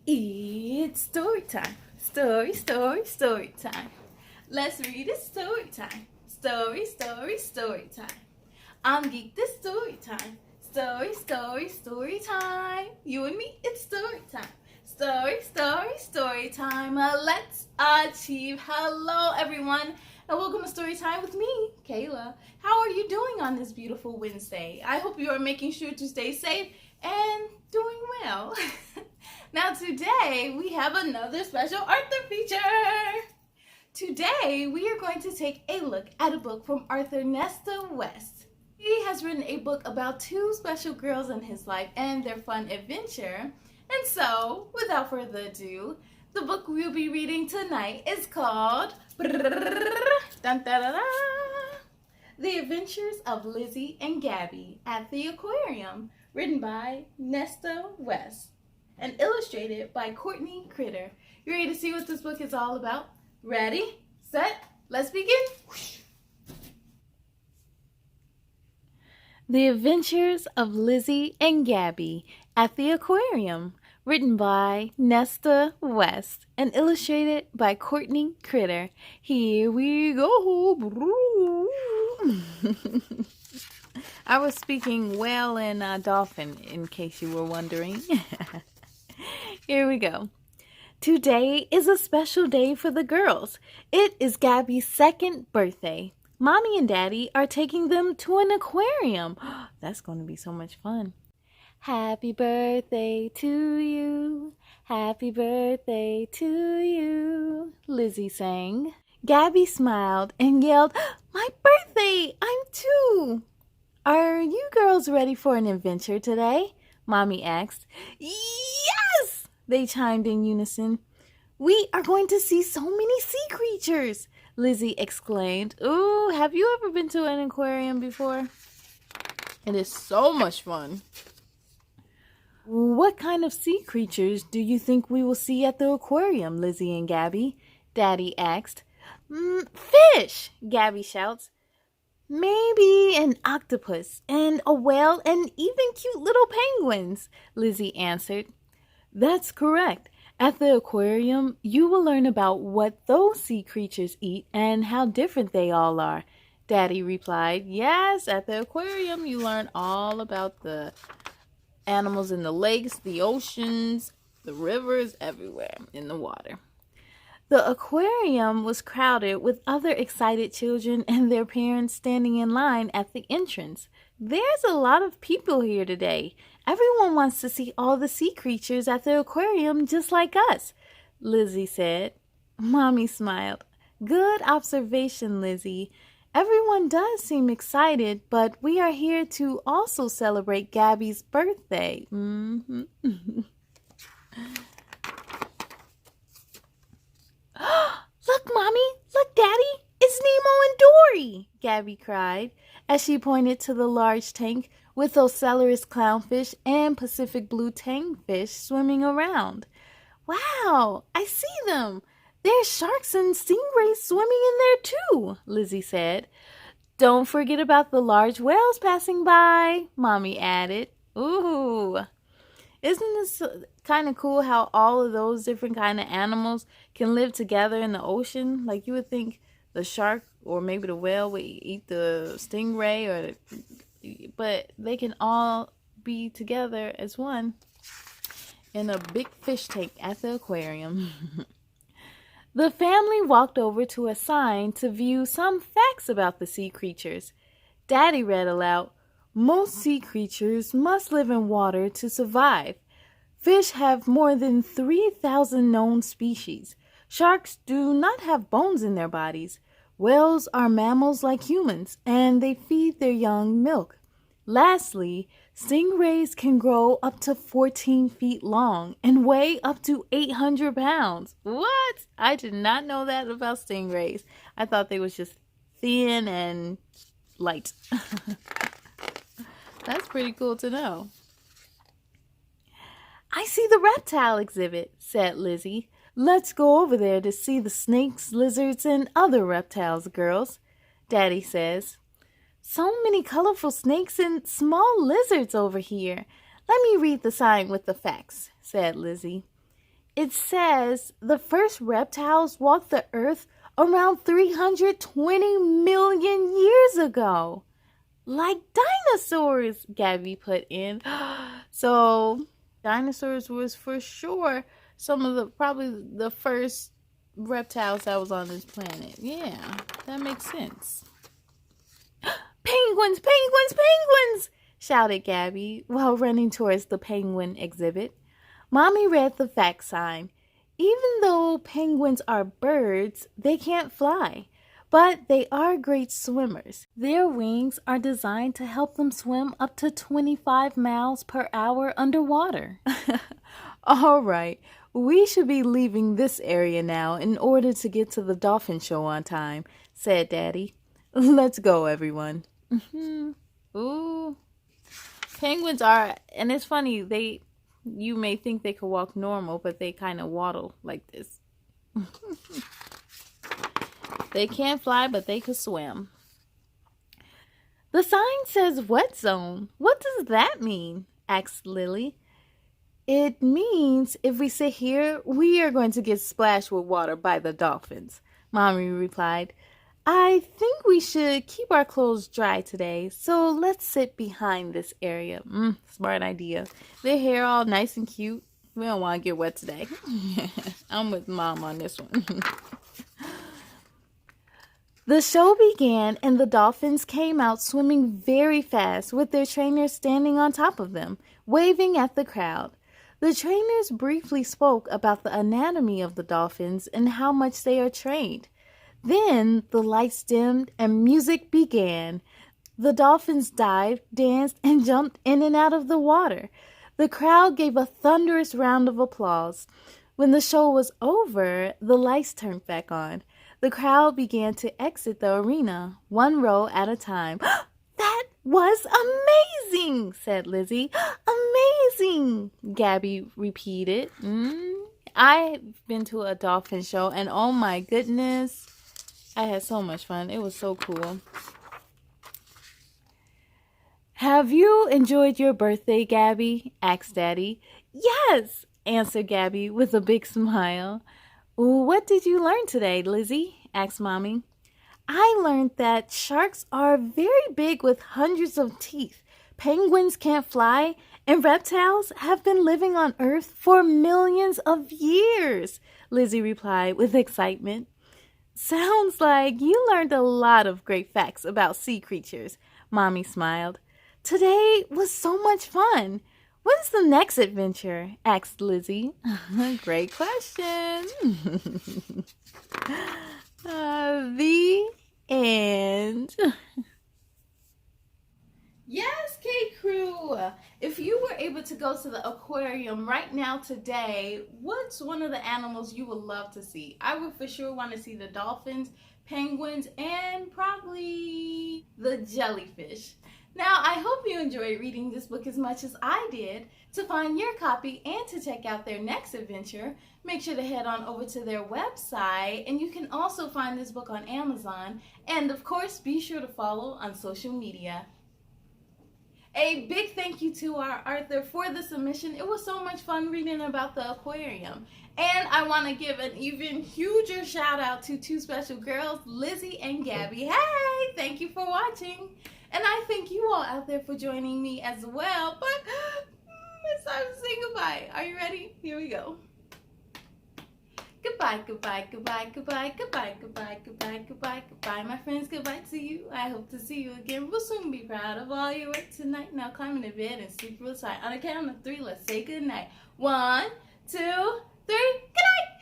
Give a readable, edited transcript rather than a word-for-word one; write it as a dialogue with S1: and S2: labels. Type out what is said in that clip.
S1: It's story time. Story time. Let's read it story time. Story time. I'm geeked, it's story time. Story time. You and me, it's story time. Story time. Let's achieve. Hello, everyone, and welcome to Story Time with me, Kayla. How are you doing on this beautiful Wednesday? I hope you are making sure to stay safe and doing well. Now today we have another special Arthur feature. Today we are going to take a look at a book from author Nesta West. He has written a book about two special girls in his life and their fun adventure. And so, without further ado, the book we'll be reading tonight is called The Adventures of Lizzy and Gabby at the Aquarium, written by Nesta West and illustrated by Courtney Croder. You ready to see what this book is all about? Ready, set, let's begin. The Adventures of Lizzy and Gabby at the Aquarium, written by Nesta West and illustrated by Courtney Croder. Here we go. I was speaking whale and dolphin, in case you were wondering. Here we go. Today is a special day for the girls. It is Gabby's second birthday. Mommy and Daddy are taking them to an aquarium. That's going to be so much fun. Happy birthday to you. Happy birthday to you, Lizzy sang. Gabby smiled and yelled, "My birthday! I'm 2. Are you girls ready for an adventure today?" Mommy asked. Yes! They chimed in unison. We are going to see so many sea creatures, Lizzy exclaimed. Ooh, have you ever been to an aquarium before? It is so much fun. What kind of sea creatures do you think we will see at the aquarium, Lizzy and Gabby? Daddy asked. Fish, Gabby shouts. Maybe an octopus and a whale and even cute little penguins, Lizzy answered. That's correct. At the aquarium, you will learn about what those sea creatures eat and how different they all are, Daddy replied. Yes, at the aquarium, you learn all about the animals in the lakes, the oceans, the rivers, everywhere in the water. The aquarium was crowded with other excited children and their parents standing in line at the entrance. There's a lot of people here today. Everyone wants to see all the sea creatures at the aquarium just like us, Lizzy said. Mommy smiled. Good observation, Lizzy. Everyone does seem excited, but we are here to also celebrate Gabby's birthday. Look, Mommy! Look, Daddy! It's Nemo and Dory! Gabby cried as she pointed to the large tank with Ocellaris clownfish and Pacific blue tangfish swimming around. Wow! I see them! There's sharks and stingrays swimming in there too, Lizzy said. Don't forget about the large whales passing by, Mommy added. Ooh! Isn't this kind of cool how all of those different kind of animals can live together in the ocean? Like you would think the shark or maybe the whale would eat the stingray, but they can all be together as one in a big fish tank at the aquarium. The family walked over to a sign to view some facts about the sea creatures. Daddy read aloud, most sea creatures must live in water to survive. Fish have more than 3,000 known species. Sharks do not have bones in their bodies. Whales are mammals like humans, and they feed their young milk. Lastly, stingrays can grow up to 14 feet long and weigh up to 800 pounds. What? I did not know that about stingrays. I thought they was just thin and light. That's pretty cool to know. I see the reptile exhibit, said Lizzy. Let's go over there to see the snakes, lizards, and other reptiles, girls, Daddy says. So many colorful snakes and small lizards over here. Let me read the sign with the facts, said Lizzy. It says the first reptiles walked the earth around 320 million years ago. Like dinosaurs, Gabby put in. So, dinosaurs was for sure probably the first reptiles that was on this planet. Yeah, that makes sense. Penguins, penguins, penguins! Shouted Gabby while running towards the penguin exhibit. Mommy read the fact sign. Even though penguins are birds, they can't fly. But they are great swimmers. Their wings are designed to help them swim up to 25 miles per hour underwater. All right, we should be leaving this area now in order to get to the dolphin show on time, said Daddy. Let's go, everyone. Ooh. Penguins are, and it's funny, you may think they could walk normal, but they kind of waddle like this. They can't fly, but they could swim. The sign says wet zone. What does that mean? Asked Lily. It means if we sit here, we are going to get splashed with water by the dolphins, Mommy replied. I think we should keep our clothes dry today, so let's sit behind this area. Smart idea. Their hair all nice and cute. We don't want to get wet today. I'm with Mom on this one. The show began and the dolphins came out swimming very fast with their trainers standing on top of them, waving at the crowd. The trainers briefly spoke about the anatomy of the dolphins and how much they are trained. Then the lights dimmed and music began. The dolphins dived, danced, and jumped in and out of the water. The crowd gave a thunderous round of applause. When the show was over, the lights turned back on. The crowd began to exit the arena, one row at a time. That was amazing, said Lizzy. Amazing, Gabby repeated. I've been to a dolphin show, and oh my goodness, I had so much fun. It was so cool. Have you enjoyed your birthday, Gabby? Asked Daddy. Yes, answered Gabby with a big smile. What did you learn today, Lizzy? Asked Mommy. I learned that sharks are very big with hundreds of teeth. Penguins can't fly, and reptiles have been living on Earth for millions of years, Lizzy replied with excitement. Sounds like you learned a lot of great facts about sea creatures, Mommy smiled. Today was so much fun. When's the next adventure? Asked Lizzy. Great question. The end. Yes, K-Crew. If you were able to go to the aquarium right now today, what's one of the animals you would love to see? I would for sure want to see the dolphins, penguins, and probably the jellyfish. Now, I hope you enjoyed reading this book as much as I did. To find your copy and to check out their next adventure, make sure to head on over to their website, and you can also find this book on Amazon. And of course, be sure to follow on social media. A big thank you to our Arthur for the submission. It was so much fun reading about the aquarium. And I want to give an even huger shout out to two special girls, Lizzy and Gabby. Hey, thank you for watching. And I thank you all out there for joining me as well. But it's time to say goodbye. Are you ready? Here we go. Goodbye, goodbye, goodbye, goodbye, goodbye, goodbye, goodbye, goodbye, goodbye. My friends, goodbye to you. I hope to see you again. We'll soon be proud of all your work tonight. Now climb into bed and sleep real tight. On a count of 3, let's say goodnight. 1, 2, 3, good night.